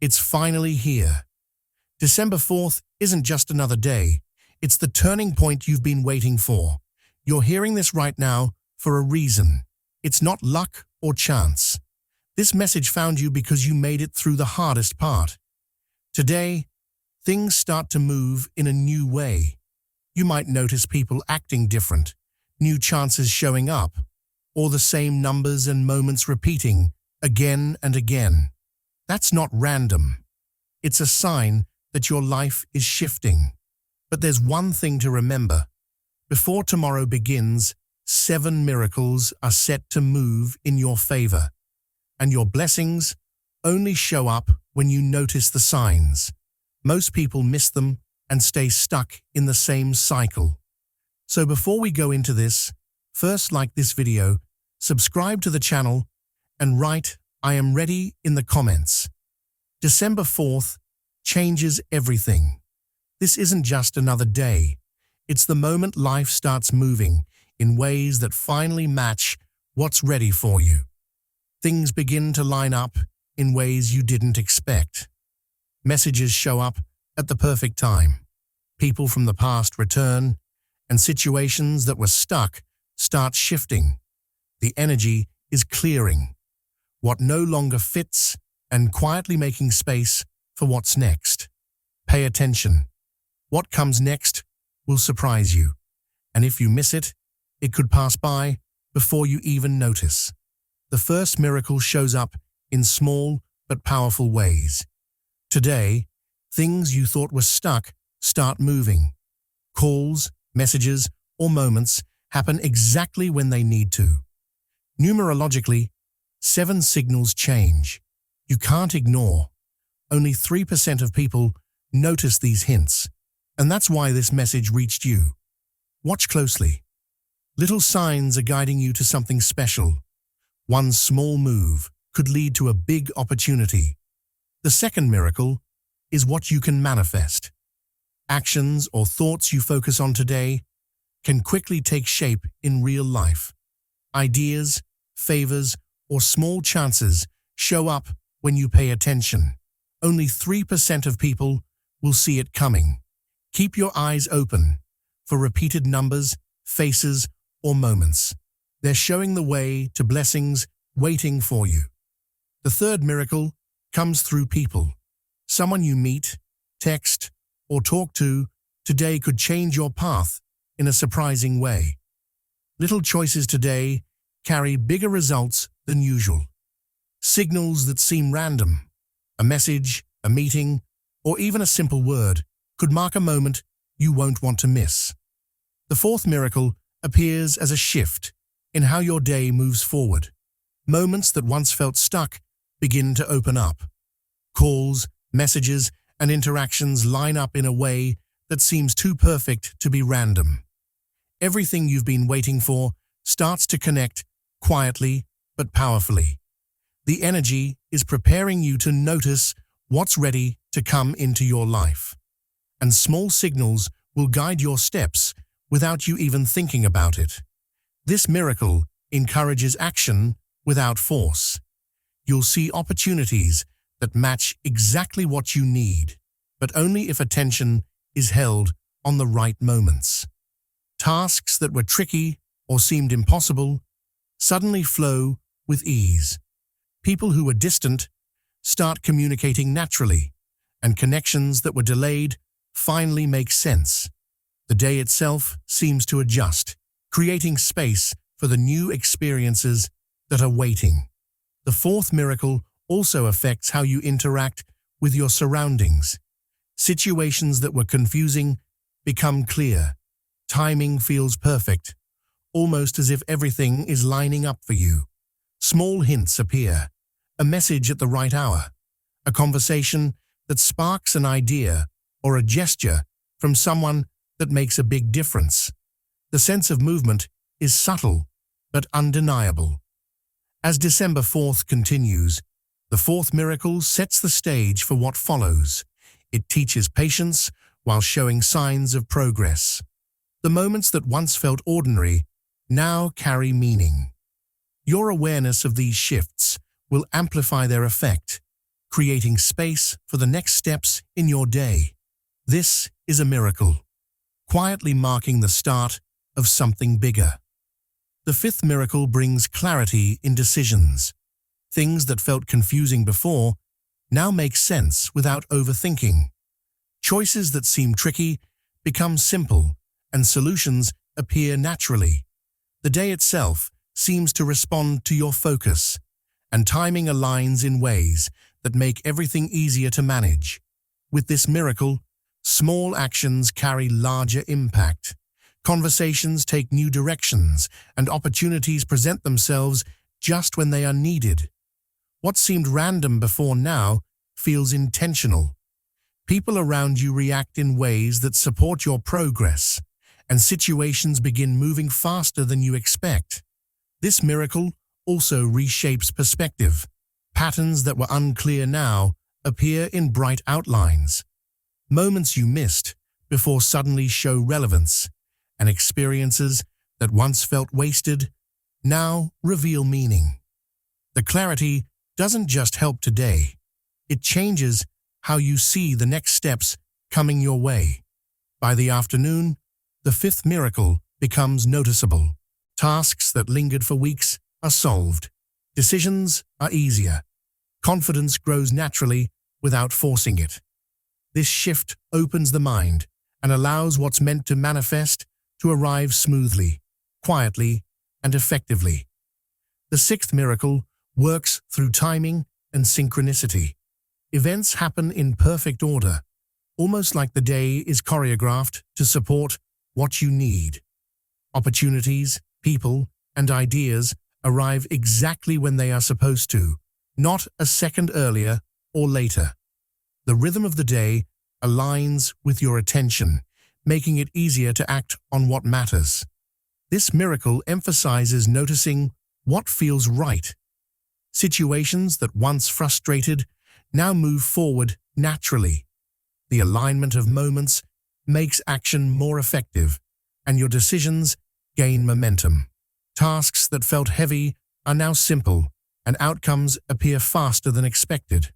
It's finally here. December 4th isn't just another day. It's the turning point you've been waiting for. You're hearing this right now for a reason. It's not luck or chance. This message found you because you made it through the hardest part. Today, things start to move in a new way. You might notice people acting different, new chances showing up, or the same numbers and moments repeating again and again. That's not random. It's a sign that your life is shifting. But there's one thing to remember. Before tomorrow begins, 7 miracles are set to move in your favor. And your blessings only show up when you notice the signs. Most people miss them and stay stuck in the same cycle. So before we go into this, first like this video, subscribe to the channel, and write "I am ready" in the comments. December 4th changes everything. This isn't just another day. It's the moment life starts moving in ways that finally match what's ready for you. Things begin to line up in ways you didn't expect. Messages show up at the perfect time. People from the past return, and situations that were stuck start shifting. The energy is clearing. What no longer fits, and quietly making space for what's next. Pay attention. What comes next will surprise you, and if you miss it, it could pass by before you even notice. The first miracle shows up in small but powerful ways. Today, things you thought were stuck start moving. Calls, messages, or moments happen exactly when they need to. Numerologically, 7 signals change. You can't ignore. Only 3% of people notice these hints, and that's why this message reached you. Watch closely. Little signs are guiding you to something special. One small move could lead to a big opportunity. The second miracle is what you can manifest. Actions or thoughts you focus on today can quickly take shape in real life. Ideas, favors, or small chances show up when you pay attention. Only 3% of people will see it coming. Keep your eyes open for repeated numbers, faces, or moments. They're showing the way to blessings waiting for you. The third miracle comes through people. Someone you meet, text, or talk to today could change your path in a surprising way. Little choices today carry bigger results than usual. Signals that seem random, a message, a meeting, or even a simple word, could mark a moment you won't want to miss. The fourth miracle appears as a shift in how your day moves forward. Moments that once felt stuck begin to open up. Calls, messages, and interactions line up in a way that seems too perfect to be random. Everything you've been waiting for starts to connect quietly but powerfully. The energy is preparing you to notice what's ready to come into your life. And small signals will guide your steps without you even thinking about it. This miracle encourages action without force. You'll see opportunities that match exactly what you need, but only if attention is held on the right moments. Tasks that were tricky or seemed impossible suddenly flow with ease. People who were distant start communicating naturally, and connections that were delayed finally make sense. The day itself seems to adjust, creating space for the new experiences that are waiting. The fourth miracle also affects how you interact with your surroundings. Situations that were confusing become clear. Timing feels perfect, almost as if everything is lining up for you. Small hints appear, a message at the right hour, a conversation that sparks an idea, or a gesture from someone that makes a big difference. The sense of movement is subtle but undeniable. As December 4th continues, the fourth miracle sets the stage for what follows. It teaches patience while showing signs of progress. The moments that once felt ordinary now carry meaning. Your awareness of these shifts will amplify their effect, creating space for the next steps in your day. This is a miracle, quietly marking the start of something bigger. The fifth miracle brings clarity in decisions. Things that felt confusing before now make sense without overthinking. Choices that seem tricky become simple, and solutions appear naturally. The day itself seems to respond to your focus, and timing aligns in ways that make everything easier to manage. With this miracle, small actions carry larger impact. Conversations take new directions, and opportunities present themselves just when they are needed. What seemed random before now feels intentional. People around you react in ways that support your progress, and situations begin moving faster than you expect. This miracle also reshapes perspective. Patterns that were unclear now appear in bright outlines. Moments you missed before suddenly show relevance, and experiences that once felt wasted now reveal meaning. The clarity doesn't just help today, it changes how you see the next steps coming your way. By the afternoon, the fifth miracle becomes noticeable. Tasks that lingered for weeks are solved. Decisions are easier. Confidence grows naturally without forcing it. This shift opens the mind and allows what's meant to manifest to arrive smoothly, quietly, and effectively. The sixth miracle works through timing and synchronicity. Events happen in perfect order, almost like the day is choreographed to support what you need. Opportunities, people, and ideas arrive exactly when they are supposed to, not a second earlier or later. The rhythm of the day aligns with your attention, making it easier to act on what matters. This miracle emphasizes noticing what feels right. Situations that once frustrated now move forward naturally. The alignment of moments makes action more effective, and your decisions gain momentum. Tasks that felt heavy are now simple, and outcomes appear faster than expected.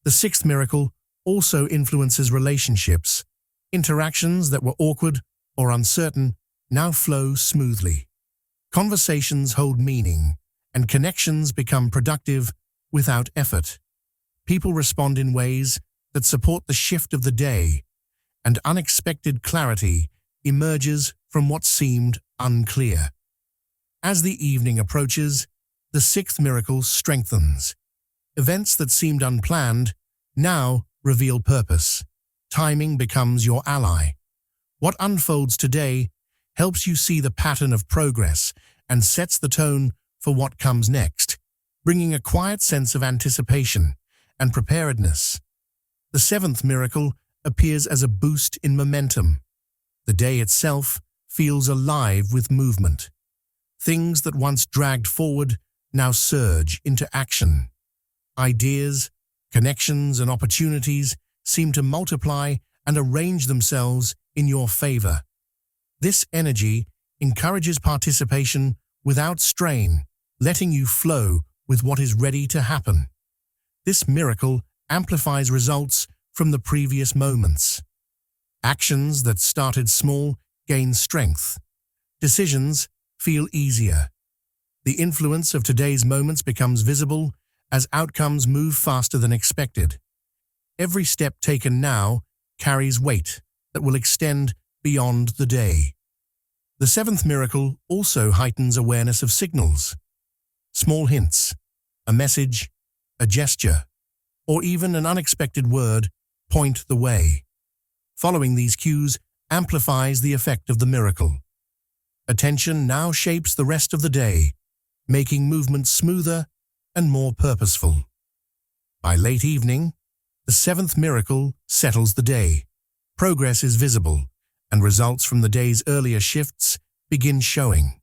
The sixth miracle also influences relationships. Interactions that were awkward or uncertain now flow smoothly. Conversations hold meaning, and connections become productive without effort. People respond in ways that support the shift of the day, and unexpected clarity emerges from what seemed unclear. As the evening approaches, the sixth miracle strengthens. Events that seemed unplanned now reveal purpose. Timing becomes your ally. What unfolds today helps you see the pattern of progress and sets the tone for what comes next, bringing a quiet sense of anticipation and preparedness. The seventh miracle appears as a boost in momentum. The day itself feels alive with movement. Things that once dragged forward now surge into action. Ideas, connections, and opportunities seem to multiply and arrange themselves in your favor. This energy encourages participation without strain, letting you flow with what is ready to happen. This miracle amplifies results from the previous moments. Actions that started small gain strength. Decisions feel easier. The influence of today's moments becomes visible as outcomes move faster than expected. Every step taken now carries weight that will extend beyond the day. The seventh miracle also heightens awareness of signals. Small hints, a message, a gesture, or even an unexpected word point the way. Following these cues amplifies the effect of the miracle. Attention now shapes the rest of the day, making movement smoother and more purposeful. By late evening, the seventh miracle settles the day. Progress is visible, and results from the day's earlier shifts begin showing.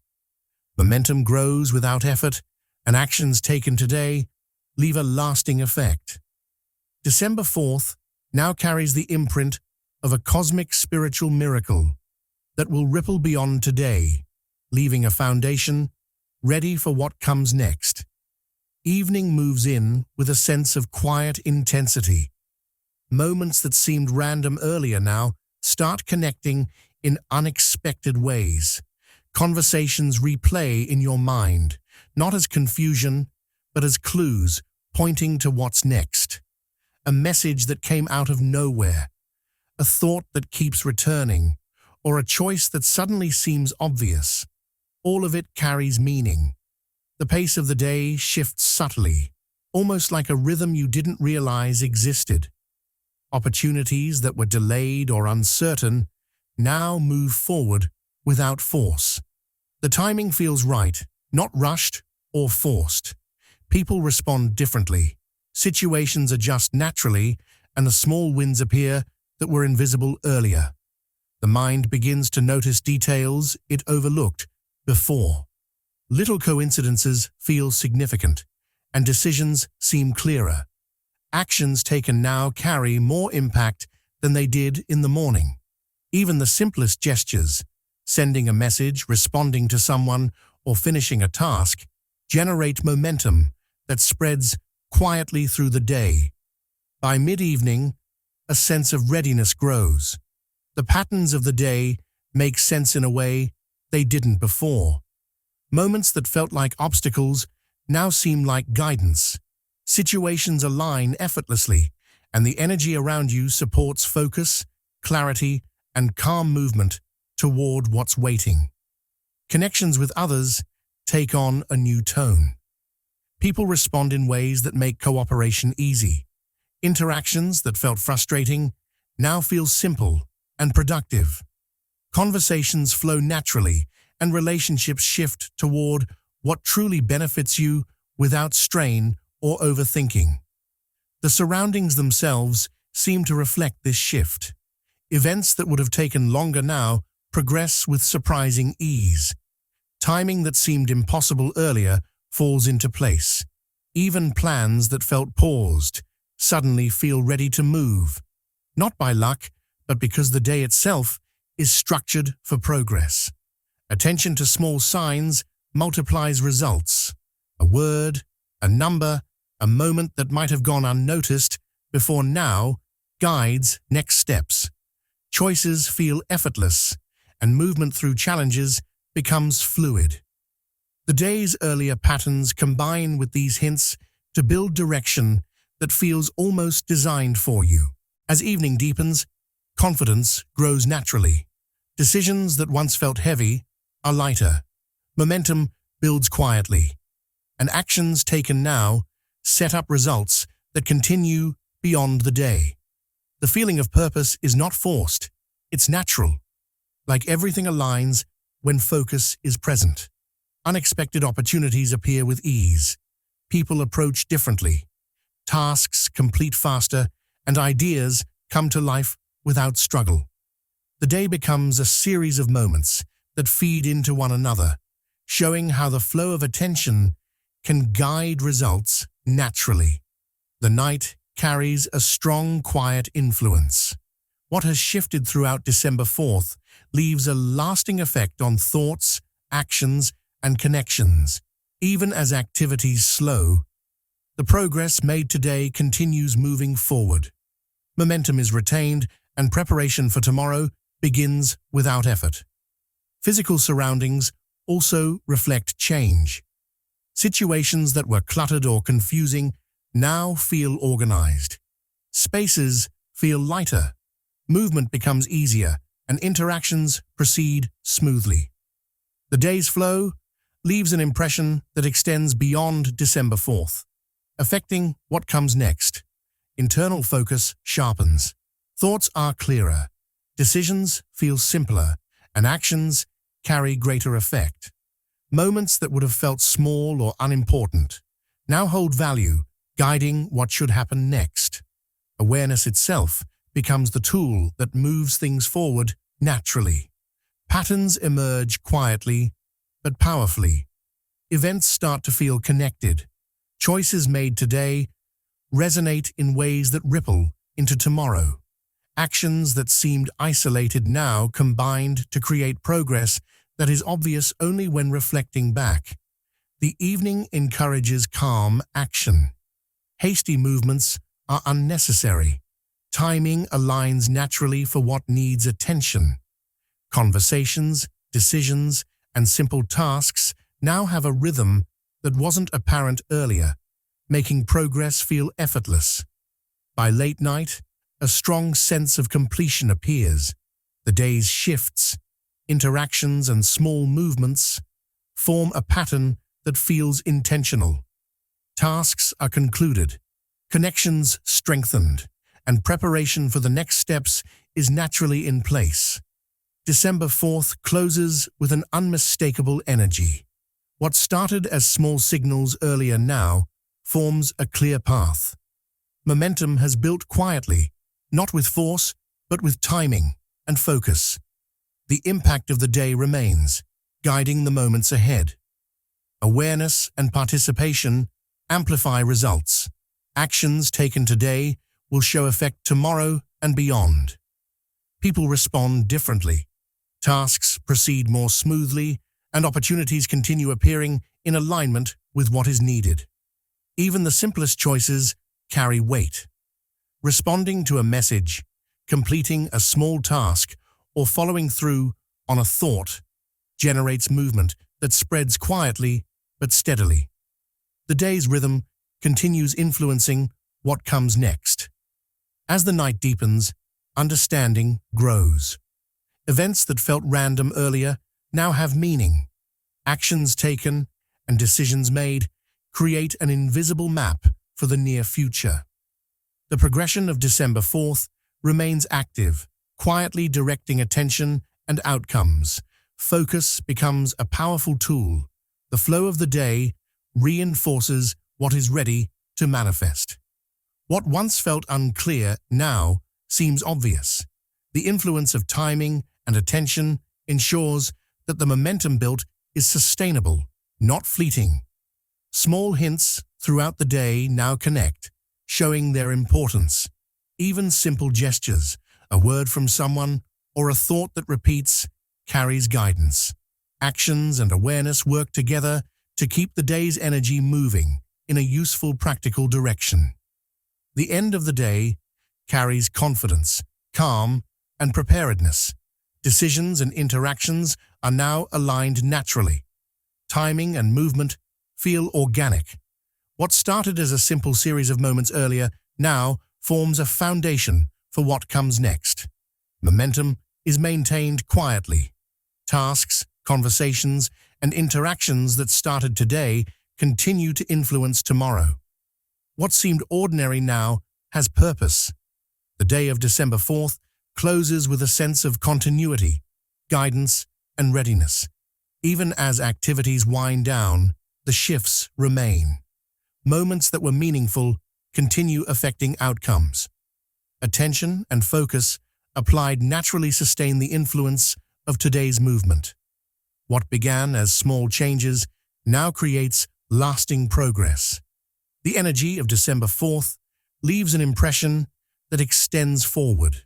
Momentum grows without effort, and actions taken today leave a lasting effect. December 4th now carries the imprint of a cosmic spiritual miracle that will ripple beyond today, leaving a foundation ready for what comes next. Evening moves in with a sense of quiet intensity. Moments that seemed random earlier now start connecting in unexpected ways. Conversations replay in your mind, not as confusion, but as clues pointing to what's next. A message that came out of nowhere, a thought that keeps returning, or a choice that suddenly seems obvious. All of it carries meaning. The pace of the day shifts subtly, almost like a rhythm you didn't realize existed. Opportunities that were delayed or uncertain now move forward without force. The timing feels right, not rushed or forced. People respond differently. Situations adjust naturally, and the small wins appear that were invisible earlier. The mind begins to notice details it overlooked before. Little coincidences feel significant, and decisions seem clearer. Actions taken now carry more impact than they did in the morning. Even the simplest gestures, sending a message, responding to someone, or finishing a task, generate momentum that spreads quietly through the day. By mid-evening, a sense of readiness grows. The patterns of the day make sense in a way they didn't before. Moments that felt like obstacles now seem like guidance. Situations align effortlessly, and the energy around you supports focus, clarity, and calm movement toward what's waiting. Connections with others take on a new tone. People respond in ways that make cooperation easy. Interactions that felt frustrating now feel simple and productive. Conversations flow naturally, and relationships shift toward what truly benefits you without strain or overthinking. The surroundings themselves seem to reflect this shift. Events that would have taken longer now progress with surprising ease. Timing that seemed impossible earlier falls into place. Even plans that felt paused suddenly feel ready to move, not by luck, but because the day itself is structured for progress. Attention to small signs multiplies results. A word, a number, a moment that might have gone unnoticed before now guides next steps. Choices feel effortless, and movement through challenges becomes fluid. The day's earlier patterns combine with these hints to build direction that feels almost designed for you. As evening deepens, confidence grows naturally. Decisions that once felt heavy are lighter. Momentum builds quietly, and actions taken now set up results that continue beyond the day. The feeling of purpose is not forced, it's natural. Like everything aligns when focus is present. Unexpected opportunities appear with ease. People approach differently. Tasks complete faster, and ideas come to life without struggle. The day becomes a series of moments that feed into one another, showing how the flow of attention can guide results naturally. The night carries a strong, quiet influence. What has shifted throughout December 4th leaves a lasting effect on thoughts, actions, and connections. Even as activities slow, the progress made today continues moving forward. Momentum is retained, and preparation for tomorrow begins without effort. Physical surroundings also reflect change. Situations that were cluttered or confusing now feel organized. Spaces feel lighter. Movement becomes easier, and interactions proceed smoothly. The day's flow leaves an impression that extends beyond December 4th, affecting what comes next. Internal focus sharpens. Thoughts are clearer. Decisions feel simpler, and actions carry greater effect. Moments that would have felt small or unimportant now hold value, guiding what should happen next. Awareness itself becomes the tool that moves things forward naturally. Patterns emerge quietly but powerfully. Events start to feel connected. Choices made today resonate in ways that ripple into tomorrow. Actions that seemed isolated now combined to create progress that is obvious only when reflecting back. The evening encourages calm action. Hasty movements are unnecessary. Timing aligns naturally for what needs attention. Conversations, decisions, and simple tasks now have a rhythm that wasn't apparent earlier, making progress feel effortless. By late night, a strong sense of completion appears. The day's shifts, interactions, and small movements form a pattern that feels intentional. Tasks are concluded, connections strengthened, and preparation for the next steps is naturally in place. December 4th closes with an unmistakable energy. What started as small signals earlier now forms a clear path. Momentum has built quietly, not with force, but with timing and focus. The impact of the day remains, guiding the moments ahead. Awareness and participation amplify results. Actions taken today will show effect tomorrow and beyond. People respond differently. Tasks proceed more smoothly, and opportunities continue appearing in alignment with what is needed. Even the simplest choices carry weight. Responding to a message, completing a small task, or following through on a thought generates movement that spreads quietly but steadily. The day's rhythm continues influencing what comes next. As the night deepens, understanding grows. Events that felt random earlier now have meaning. Actions taken and decisions made create an invisible map for the near future. The progression of December 4th remains active, quietly directing attention and outcomes. Focus becomes a powerful tool. The flow of the day reinforces what is ready to manifest. What once felt unclear now seems obvious. The influence of timing and attention ensures that the momentum built is sustainable, not fleeting. Small hints throughout the day now connect, showing their importance. Even simple gestures, a word from someone, or a thought that repeats, carries guidance. Actions and awareness work together to keep the day's energy moving in a useful, practical direction. The end of the day carries confidence, calm, and preparedness. Decisions and interactions are now aligned naturally. Timing and movement feel organic. What started as a simple series of moments earlier now forms a foundation for what comes next. Momentum is maintained quietly. Tasks, conversations, and interactions that started today continue to influence tomorrow. What seemed ordinary now has purpose. The day of December 4th closes with a sense of continuity, guidance, and readiness. Even as activities wind down, the shifts remain. Moments that were meaningful continue affecting outcomes. Attention and focus applied naturally sustain the influence of today's movement. What began as small changes now creates lasting progress. The energy of December 4th leaves an impression that extends forward.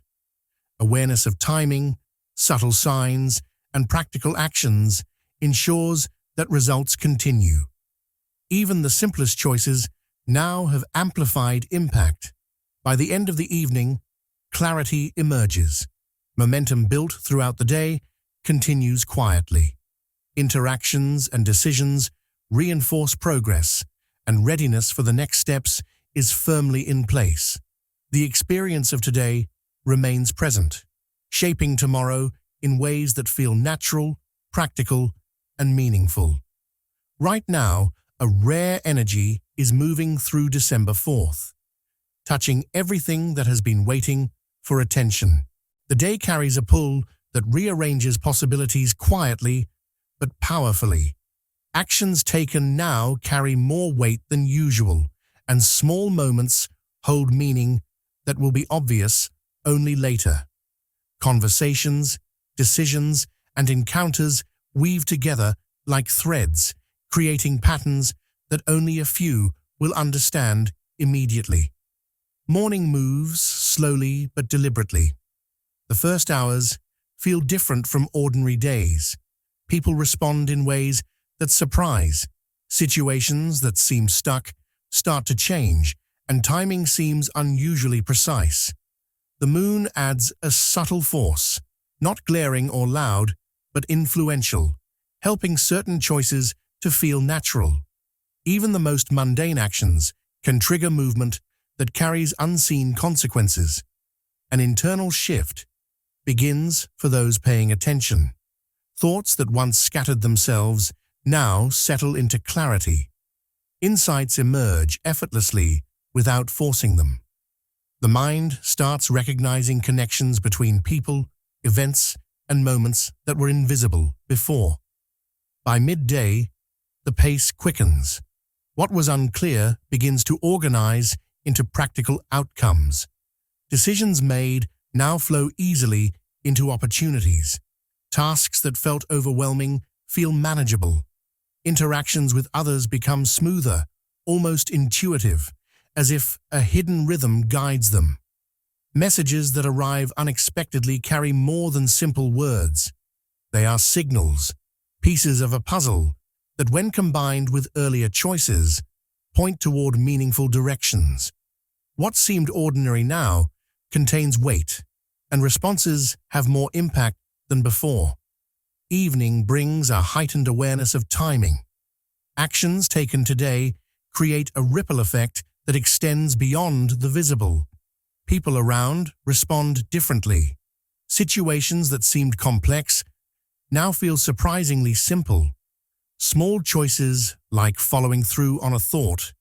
Awareness of timing, subtle signs, and practical actions ensures that results continue. Even the simplest choices now have amplified impact. By the end of the evening, clarity emerges. Momentum built throughout the day continues quietly. Interactions and decisions reinforce progress, and readiness for the next steps is firmly in place. The experience of today remains present, shaping tomorrow in ways that feel natural, practical, and meaningful. Right now, a rare energy is moving through December 4th, touching everything that has been waiting for attention. The day carries a pull that rearranges possibilities quietly but powerfully. Actions taken now carry more weight than usual, and small moments hold meaning that will be obvious only later. Conversations, decisions, and encounters weave together like threads, creating patterns that only a few will understand immediately. Morning moves slowly but deliberately. The first hours feel different from ordinary days. People respond in ways that surprise, Situations that seem stuck start to change, and timing seems unusually precise. The moon adds a subtle force, not glaring or loud, but influential, helping certain choices to feel natural. Even the most mundane actions can trigger movement that carries unseen consequences. An internal shift begins for those paying attention. Thoughts that once scattered themselves now settle into clarity. Insights emerge effortlessly without forcing them. The mind starts recognizing connections between people, events, and moments that were invisible before. By midday, the pace quickens. What was unclear begins to organize into practical outcomes. Decisions made now flow easily into opportunities. Tasks that felt overwhelming feel manageable. Interactions with others become smoother, almost intuitive, as if a hidden rhythm guides them. Messages that arrive unexpectedly carry more than simple words. They are signals, pieces of a puzzle, that when combined with earlier choices, point toward meaningful directions. What seemed ordinary now contains weight, and responses have more impact than before. Evening brings a heightened awareness of timing. Actions taken today create a ripple effect that extends beyond the visible. People around respond differently. Situations that seemed complex now feel surprisingly simple. Small choices like following through on a thought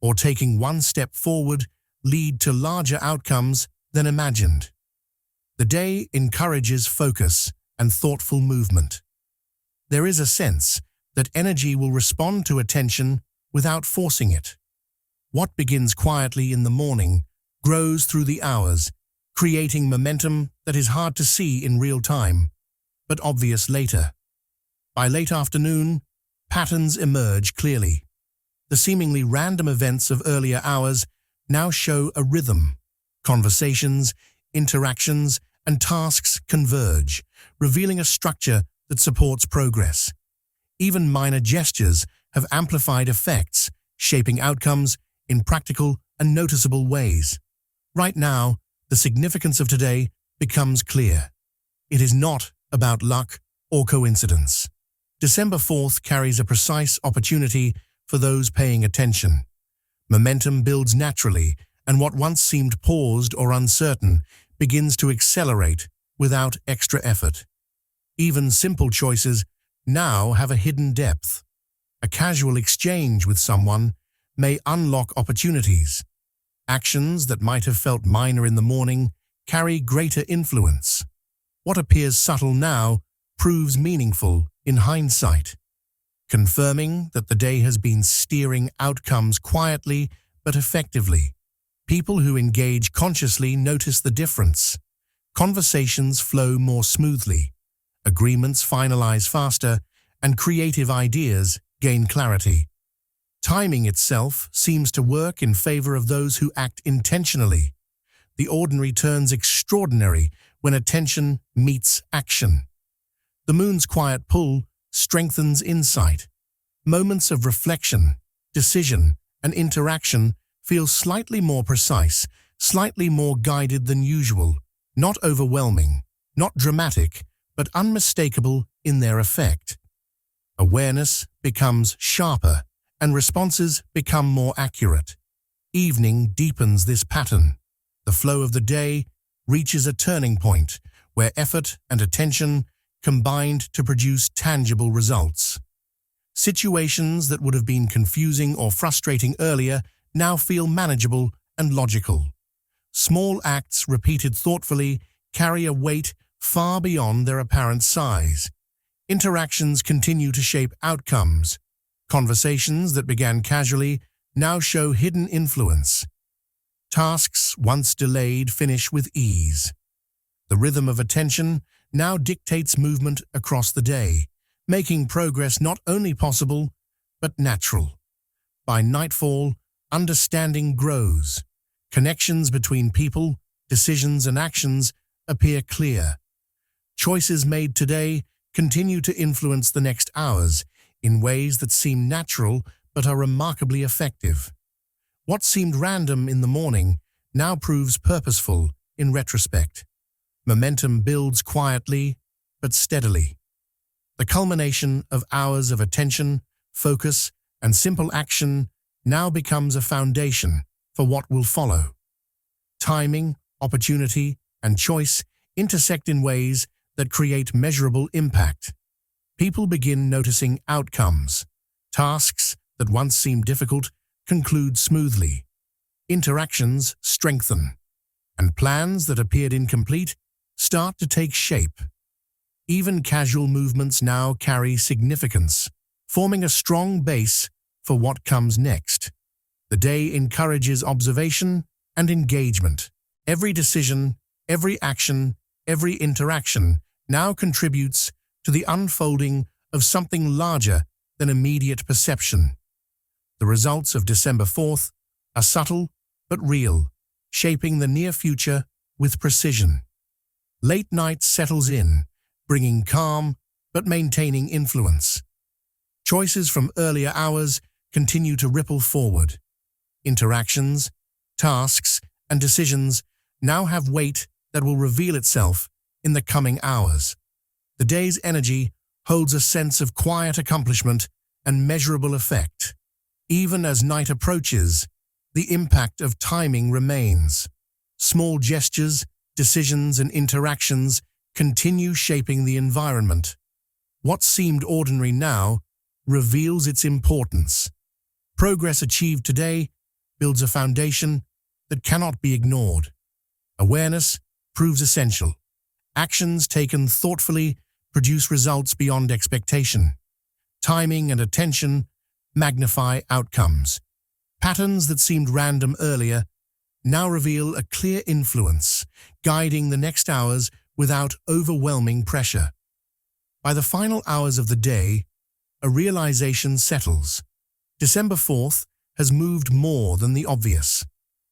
or taking one step forward lead to larger outcomes than imagined. The day encourages focus and thoughtful movement. There is a sense that energy will respond to attention without forcing it. What begins quietly in the morning grows through the hours, creating momentum that is hard to see in real time, but obvious later. By late afternoon, patterns emerge clearly. The seemingly random events of earlier hours now show a rhythm. Conversations, interactions, and tasks converge, revealing a structure that supports progress. Even minor gestures have amplified effects, shaping outcomes in practical and noticeable ways. Right now, the significance of today becomes clear. It is not about luck or coincidence. December 4th carries a precise opportunity for those paying attention. Momentum builds naturally, and what once seemed paused or uncertain begins to accelerate without extra effort. Even simple choices now have a hidden depth. A casual exchange with someone may unlock opportunities. Actions that might have felt minor in the morning carry greater influence. What appears subtle now proves meaningful in hindsight, confirming that the day has been steering outcomes quietly but effectively. People who engage consciously notice the difference. Conversations flow more smoothly, agreements finalize faster, and creative ideas gain clarity. Timing itself seems to work in favor of those who act intentionally. The ordinary turns extraordinary when attention meets action. The moon's quiet pull strengthens insight. Moments of reflection, decision, and interaction feel slightly more precise, slightly more guided than usual, not overwhelming, not dramatic, but unmistakable in their effect. Awareness becomes sharper, and responses become more accurate. Evening deepens this pattern. The flow of the day reaches a turning point where effort and attention combined to produce tangible results. Situations that would have been confusing or frustrating earlier now feel manageable and logical. Small acts repeated thoughtfully carry a weight far beyond their apparent size. Interactions continue to shape outcomes. Conversations that began casually now show hidden influence. Tasks once delayed finish with ease. The rhythm of attention now dictates movement across the day, making progress not only possible, but natural. By nightfall, understanding grows. Connections between people, decisions, and actions appear clear. Choices made today continue to influence the next hours in ways that seem natural but are remarkably effective. What seemed random in the morning now proves purposeful in retrospect. Momentum builds quietly but steadily. The culmination of hours of attention, focus, and simple action now becomes a foundation for what will follow. Timing, opportunity, and choice intersect in ways that create measurable impact. People begin noticing outcomes. Tasks that once seemed difficult conclude smoothly. Interactions strengthen, and plans that appeared incomplete start to take shape. Even casual movements now carry significance, forming a strong base for what comes next. The day encourages observation and engagement. Every decision, every action, every interaction now contributes to the unfolding of something larger than immediate perception. The results of December 4th are subtle but real, shaping the near future with precision. Late night settles in, bringing calm but maintaining influence. Choices from earlier hours continue to ripple forward. Interactions, tasks, and decisions now have weight that will reveal itself in the coming hours. The day's energy holds a sense of quiet accomplishment and measurable effect. Even as night approaches, the impact of timing remains. Small gestures, decisions, and interactions continue shaping the environment. What seemed ordinary now reveals its importance. Progress achieved today builds a foundation that cannot be ignored. Awareness proves essential. Actions taken thoughtfully produce results beyond expectation. Timing and attention magnify outcomes. Patterns that seemed random earlier now reveal a clear influence, guiding the next hours without overwhelming pressure. By the final hours of the day, a realization settles. December 4th has moved more than the obvious.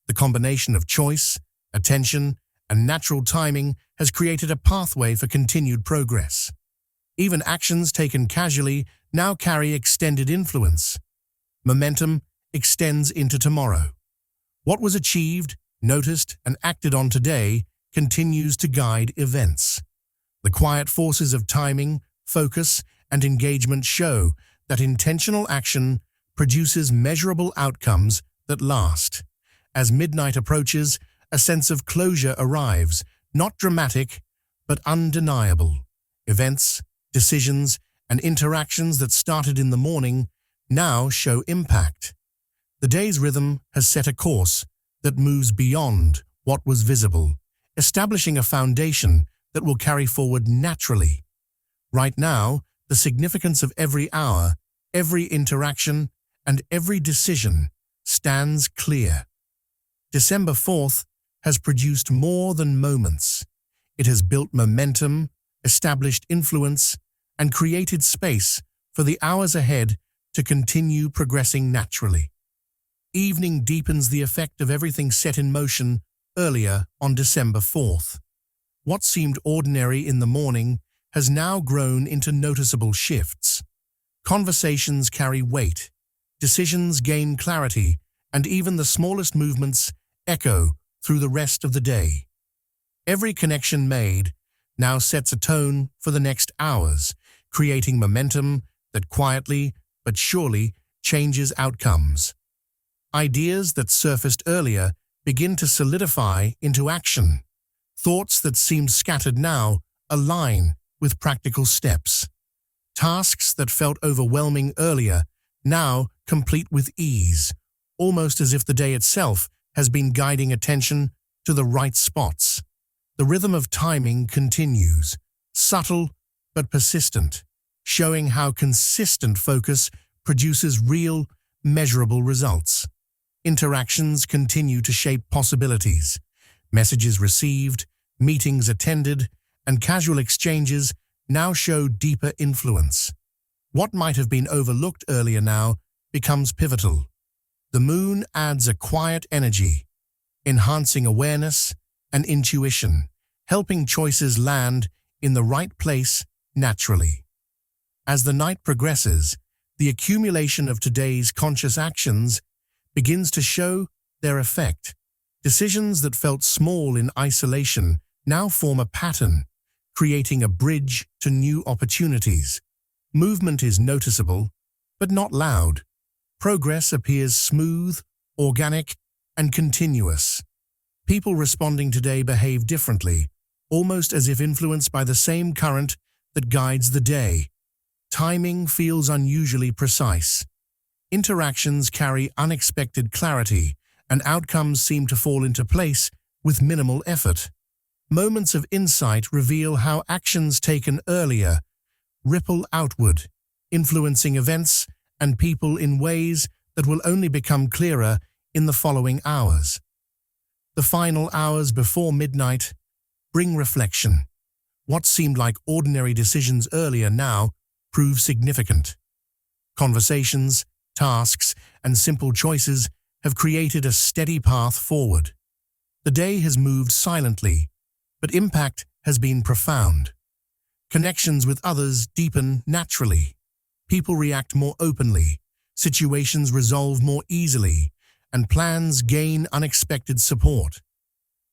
The combination of choice, attention, and natural timing has created a pathway for continued progress. Even actions taken casually now carry extended influence. Momentum extends into tomorrow. What was achieved, noticed, and acted on today continues to guide events. The quiet forces of timing, focus, and engagement show that intentional action produces measurable outcomes that last. As midnight approaches, a sense of closure arrives, not dramatic, but undeniable. Events, decisions, and interactions that started in the morning now show impact. The day's rhythm has set a course that moves beyond what was visible, establishing a foundation that will carry forward naturally. Right now, the significance of every hour, every interaction, and every decision stands clear. December 4th has produced more than moments. It has built momentum, established influence, and created space for the hours ahead to continue progressing naturally. Evening deepens the effect of everything set in motion earlier on December 4th. What seemed ordinary in the morning has now grown into noticeable shifts. Conversations carry weight, decisions gain clarity, and even the smallest movements echo through the rest of the day. Every connection made now sets a tone for the next hours, creating momentum that quietly but surely changes outcomes. Ideas that surfaced earlier begin to solidify into action. Thoughts that seemed scattered now align with practical steps. Tasks that felt overwhelming earlier now complete with ease, almost as if the day itself has been guiding attention to the right spots. The rhythm of timing continues, subtle but persistent, showing how consistent focus produces real, measurable results. Interactions continue to shape possibilities. Messages received, meetings attended, and casual exchanges now show deeper influence. What might have been overlooked earlier now becomes pivotal. The moon adds a quiet energy, enhancing awareness and intuition, helping choices land in the right place naturally. As the night progresses, The accumulation of today's conscious actions begins to show their effect. Decisions that felt small in isolation now form a pattern, creating a bridge to new opportunities. Movement is noticeable, but not loud. Progress appears smooth, organic, and continuous. People responding today behave differently, almost as if influenced by the same current that guides the day. Timing feels unusually precise. Interactions carry unexpected clarity, and outcomes seem to fall into place with minimal effort. Moments of insight reveal how actions taken earlier ripple outward, influencing events and people in ways that will only become clearer in the following hours. The final hours before midnight bring reflection. What seemed like ordinary decisions earlier now prove significant. Conversations, tasks, and simple choices have created a steady path forward. The day has moved silently, but impact has been profound. Connections with others deepen naturally. People react more openly, situations resolve more easily, and plans gain unexpected support.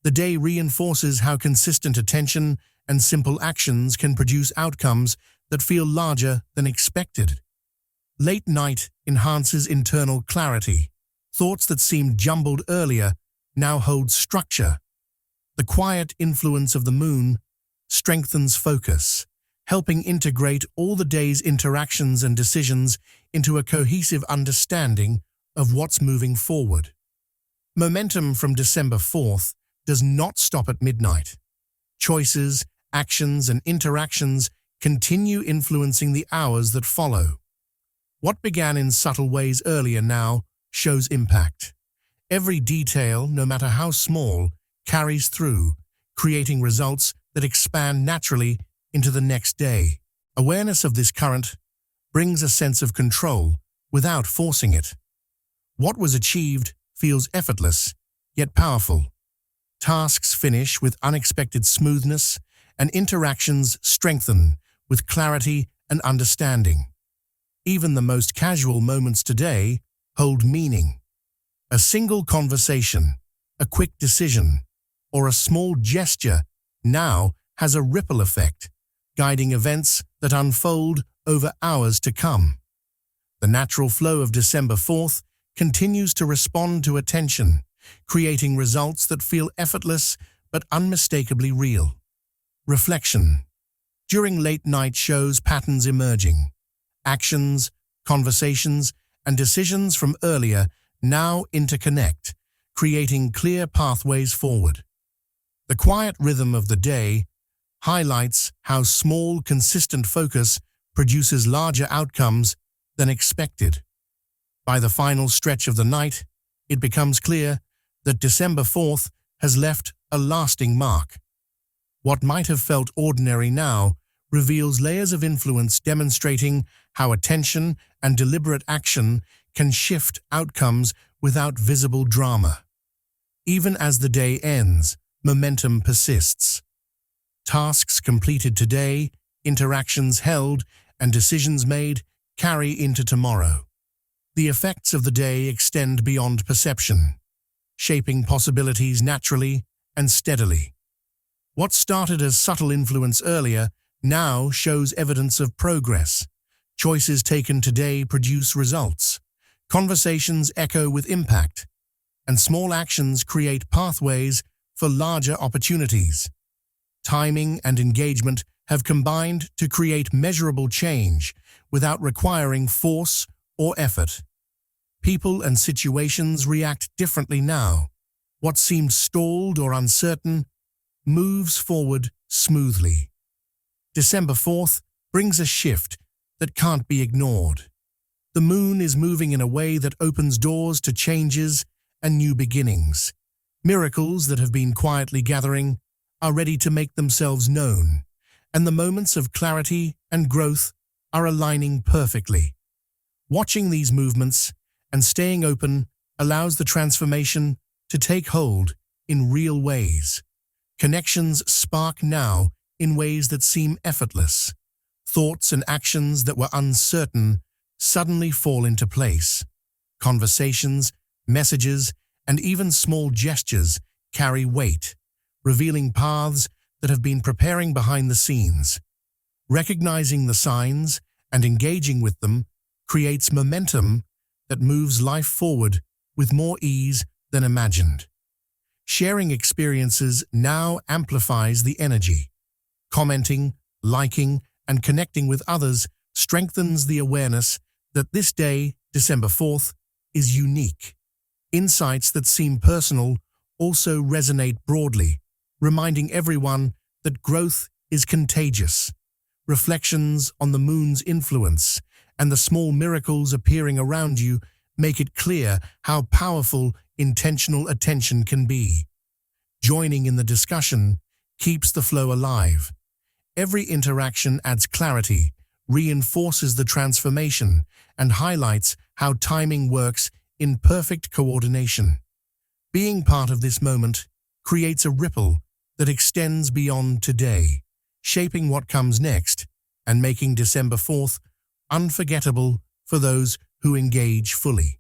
The day reinforces how consistent attention and simple actions can produce outcomes that feel larger than expected. Late night enhances internal clarity. Thoughts that seemed jumbled earlier now hold structure. The quiet influence of the moon strengthens focus, helping integrate all the day's interactions and decisions into a cohesive understanding of what's moving forward. Momentum from December 4th does not stop at midnight. Choices, actions, and interactions continue influencing the hours that follow. What began in subtle ways earlier now shows impact. Every detail, no matter how small, carries through, creating results that expand naturally into the next day. Awareness of this current brings a sense of control without forcing it. What was achieved feels effortless, yet powerful. Tasks finish with unexpected smoothness, and interactions strengthen with clarity and understanding. Even the most casual moments today hold meaning. A single conversation, a quick decision, or a small gesture now has a ripple effect, guiding events that unfold over hours to come. The natural flow of December 4th continues to respond to attention, creating results that feel effortless but unmistakably real. Reflection. During late-night shows, patterns emerging. Actions, conversations, and decisions from earlier now interconnect, creating clear pathways forward. The quiet rhythm of the day highlights how small, consistent focus produces larger outcomes than expected. By the final stretch of the night, it becomes clear that December 4th has left a lasting mark. What might have felt ordinary now reveals layers of influence, demonstrating how attention and deliberate action can shift outcomes without visible drama. Even as the day ends, momentum persists. Tasks completed today, interactions held, and decisions made carry into tomorrow. The effects of the day extend beyond perception, shaping possibilities naturally and steadily. What started as subtle influence earlier now shows evidence of progress. Choices taken today produce results. Conversations echo with impact, and small actions create pathways for larger opportunities. Timing and engagement have combined to create measurable change without requiring force or effort. People and situations react differently now. What seemed stalled or uncertain moves forward smoothly. December 4th brings a shift that can't be ignored. The moon is moving in a way that opens doors to changes and new beginnings. Miracles that have been quietly gathering are ready to make themselves known, and the moments of clarity and growth are aligning perfectly. Watching these movements and staying open allows the transformation to take hold in real ways. Connections spark now in ways that seem effortless. Thoughts and actions that were uncertain suddenly fall into place. Conversations, messages, and even small gestures carry weight, revealing paths that have been preparing behind the scenes. Recognizing the signs and engaging with them creates momentum that moves life forward with more ease than imagined. Sharing experiences now amplifies the energy. Commenting, liking, and connecting with others strengthens the awareness that this day, December 4th, is unique. Insights that seem personal also resonate broadly, reminding everyone that growth is contagious. Reflections on the moon's influence and the small miracles appearing around you make it clear how powerful intentional attention can be. Joining in the discussion keeps the flow alive. Every interaction adds clarity, reinforces the transformation, and highlights how timing works in perfect coordination. Being part of this moment creates a ripple that extends beyond today, shaping what comes next and making December 4th unforgettable for those who engage fully.